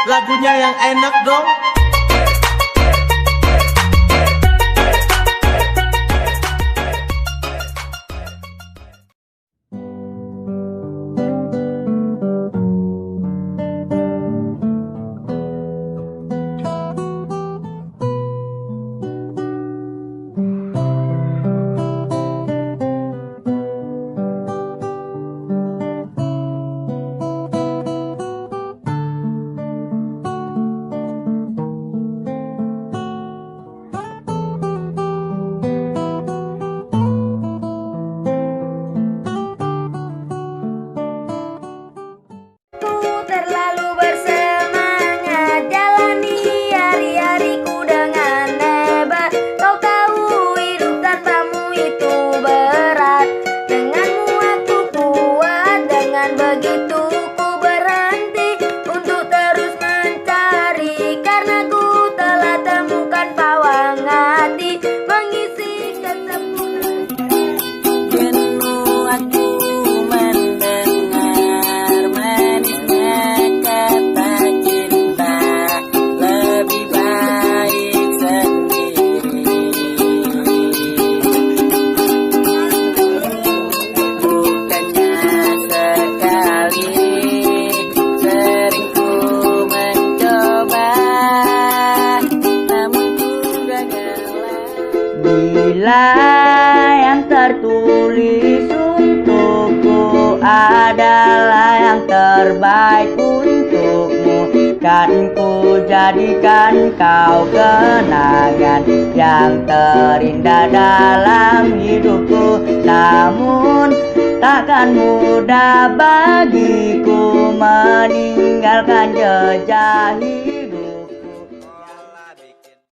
lagunya yang enak dong. Terlalu bersemangat jalani hari-hariku dengan hebat. Kau tahu hidup tanpamu itu berat. Denganmu aku kuat, dengan begitu ku berhenti untuk terus mencari. Karena ku telah temukan pawang hati mengisi kesempurnaan. Jenuh aku mendengar manisnya kata cinta, lebih baik sendiri. Bukannya sekali, sering ku mencoba, namun ku gagal. Bila yang tertulis untukku adalah yang terbaik untukmu, kan ku jadikan kau kenangan yang terindah dalam hidupku. Namun takkan mudah bagiku meninggalkan jejak hidup.